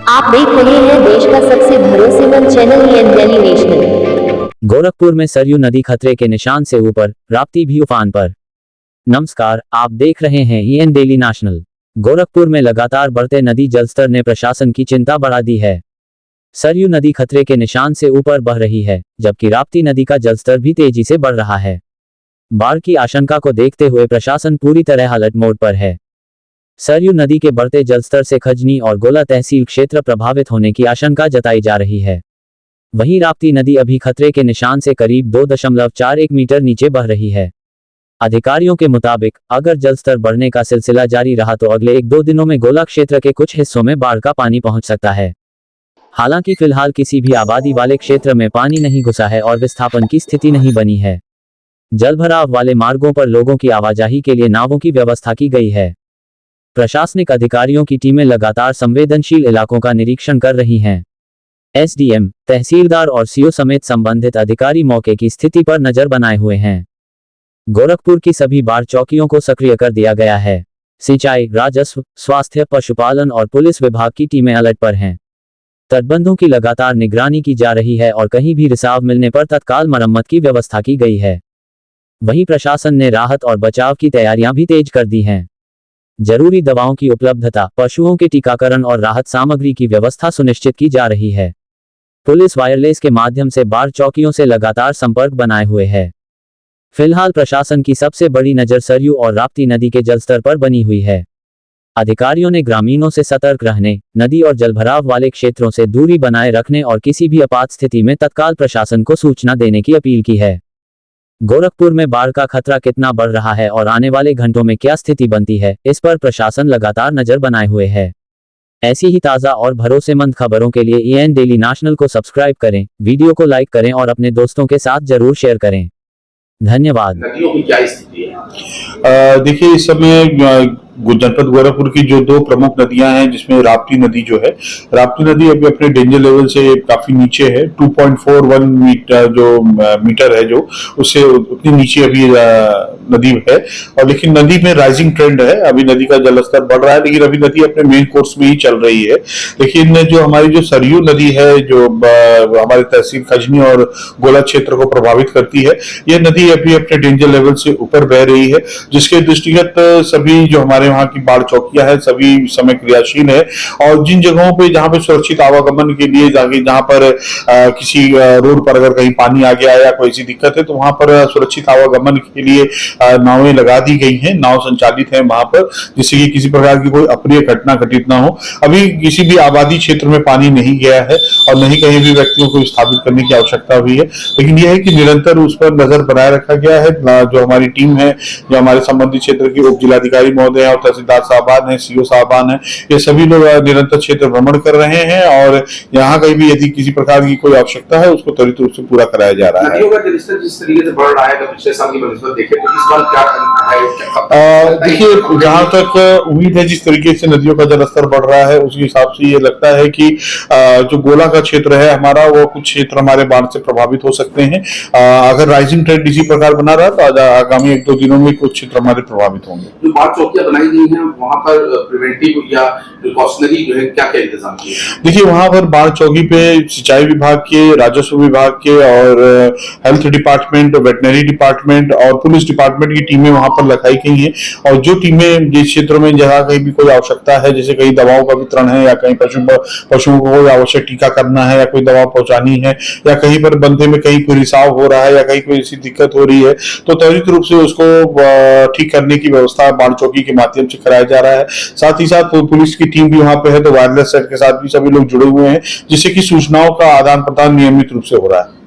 आप देख रहे हैं देश का सबसे भरोसेमंद channel EN daily national. Gorakhpur में सरयू नदी खतरे के निशान से ऊपर, राप्ती भी उफान पर। नमस्कार, आप देख रहे हैं ईएन डेली नेशनल। गोरखपुर में लगातार बढ़ते नदी जलस्तर ने प्रशासन की चिंता बढ़ा दी है। सरयू नदी खतरे के निशान से ऊपर बह रही है, जबकि राप्ती नदी का जलस्तर भी तेजी से बढ़ रहा है। बाढ़ की आशंका को देखते हुए प्रशासन पूरी तरह अलर्ट मोड पर है। सरयू नदी के बढ़ते जलस्तर से खजनी और गोला तहसील क्षेत्र प्रभावित होने की आशंका जताई जा रही है। वहीं राप्ती नदी अभी खतरे के निशान से करीब 2.41 मीटर नीचे बह रही है। अधिकारियों के मुताबिक अगर जलस्तर बढ़ने का सिलसिला जारी रहा तो अगले 1-2 दिनों में गोला क्षेत्र के कुछ हिस्सों में बाढ़ का पानी पहुंच सकता है। हालांकि फिलहाल किसी भी आबादी वाले क्षेत्र में पानी नहीं घुसा है और विस्थापन की स्थिति नहीं बनी है। जलभराव वाले मार्गों पर लोगों की आवाजाही के लिए नावों की व्यवस्था की गई है। प्रशासनिक अधिकारियों की टीमें लगातार संवेदनशील इलाकों का निरीक्षण कर रही हैं। एसडीएम, तहसीलदार और सीओ समेत संबंधित अधिकारी मौके की स्थिति पर नजर बनाए हुए हैं। गोरखपुर की सभी बाढ़ चौकियों को सक्रिय कर दिया गया है। सिंचाई, राजस्व, स्वास्थ्य, पशुपालन और पुलिस विभाग की टीमें अलर्ट पर हैं। तटबंधों की लगातार निगरानी की जा रही है और कहीं भी रिसाव मिलने पर तत्काल मरम्मत की व्यवस्था की गई है। वहीं प्रशासन ने राहत और बचाव की तैयारियां भी तेज कर दी हैं। जरूरी दवाओं की उपलब्धता, पशुओं के टीकाकरण और राहत सामग्री की व्यवस्था सुनिश्चित की जा रही है। पुलिस वायरलेस के माध्यम से बाढ़ चौकियों से लगातार संपर्क बनाए हुए है। फिलहाल प्रशासन की सबसे बड़ी नजर सरयू और राप्ती नदी के जलस्तर पर बनी हुई है। अधिकारियों ने ग्रामीणों से सतर्क रहने, नदी और जलभराव वाले क्षेत्रों से दूरी बनाए रखने और किसी भी आपात स्थिति में तत्काल प्रशासन को सूचना देने की अपील की है। गोरखपुर में बाढ़ का खतरा कितना बढ़ रहा है और आने वाले घंटों में क्या स्थिति बनती है, इस पर प्रशासन लगातार नजर बनाए हुए है। ऐसी ही ताज़ा और भरोसेमंद खबरों के लिए ईएन डेली नेशनल को सब्सक्राइब करें, वीडियो को लाइक करें और अपने दोस्तों के साथ जरूर शेयर करें। धन्यवाद। नदियों की क्या स्थिति है? देखिए, इस समय जनपद गोरखपुर की जो 2 प्रमुख नदियां हैं, जिसमें राप्ती नदी जो है, राप्ती नदी अभी अपने डेंजर लेवल से काफी नीचे है। 2.41 मीटर जो मीटर है, जो उससे उतनी नीचे अभी नदी है। और लेकिन नदी में राइजिंग ट्रेंड है, अभी नदी का जलस्तर बढ़ रहा है, लेकिन अभी नदी अपने मेन कोर्स में ही चल रही है। लेकिन जो हमारी जो सरयू नदी है, जो हमारे तहसील खजनी और गोला क्षेत्र को प्रभावित करती है, यह नदी अभी अपने डेंजर लेवल से ऊपर बह रही है, जिसके दृष्टिगत सभी जो हमारे वहां की बाढ़ चौकियां हैं, सभी समय क्रियाशील है। और जिन जगहों पे जहां पे सुरक्षित आवागमन के लिए जहां पर किसी रोड पर अगर कहीं पानी आ गया या कोई ऐसी दिक्कत है, तो वहां पर सुरक्षित आवागमन के लिए नावें लगा दी गई हैं, नाव संचालित है वहां पर, जिससे कि किसी प्रकार की कोई अप्रिय घटना घटित ना हो। अभी किसी भी आबादी क्षेत्र में पानी नहीं गया है और नहीं कहीं भी व्यक्तियों को स्थापित करने की आवश्यकता हुई है, लेकिन यह है कि निरंतर उस पर नजर बनाए रखा गया है। जो हमारी टीम है, जो हमारे संबंधित क्षेत्र की उप जिलाधिकारी महोदय और तहसीलदार साहबान है, सीओ साहबान है, ये सभी लोग निरंतर क्षेत्र भ्रमण कर रहे हैं और यहाँ कहीं भी यदि किसी प्रकार की कोई आवश्यकता है, उसको त्वरित रूप से पूरा कराया जा रहा है। नदियों का जलस्तर जिस तरीके से बढ़ रहा है, पिछले साल की बनस्पत देखें तो इस बार क्या है? देखिए, जहां तक उम्मीद है, जिस तरीके से नदियों का जलस्तर बढ़ रहा है, उसी हिसाब से ये लगता है कि जो गोला का क्षेत्र है हमारा, वो कुछ क्षेत्र हमारे बाढ़ से प्रभावित हो सकते हैं। अगर राइजिंग ट्रेंड इसी प्रकार बना रहा तो आगामी 1-2 दिनों में कुछ क्षेत्र हमारे प्रभावित होंगे। जो बाढ़ चौकियां बनाई गई हैं, वहां पर प्रिवेंटिव या प्रिकॉशनरी जो है क्या-क्या इंतजाम किए हैं? देखिए, वहां पर बाढ़ चौकी पे सिंचाई विभाग के, राजस्व विभाग के और हेल्थ डिपार्टमेंट, वेटनरी डिपार्टमेंट और पुलिस डिपार्टमेंट की टीमें वहां पर लगाई गई हैं। और जो टीमें जिस क्षेत्रों में जहां कहीं भी कोई आवश्यकता है, जैसे कहीं दवाओं का वितरण है या कहीं पशुओं को कोई आवश्यक टीका करना है या कोई दवा पहुंचानी है या कहीं पर बंधे में कहीं कोई रिसाव हो रहा है या कहीं कोई ऐसी दिक्कत हो रही है, तो त्वरित रूप से उसको ठीक करने की व्यवस्था बाढ़ चौकी के माध्यम से कराया जा रहा है। साथ ही साथ पुलिस की टीम भी वहां पे है, तो वायरलेस सेट के साथ भी सभी लोग जुड़े हुए हैं, जिससे कि सूचनाओं का आदान प्रदान नियमित रूप से हो रहा है।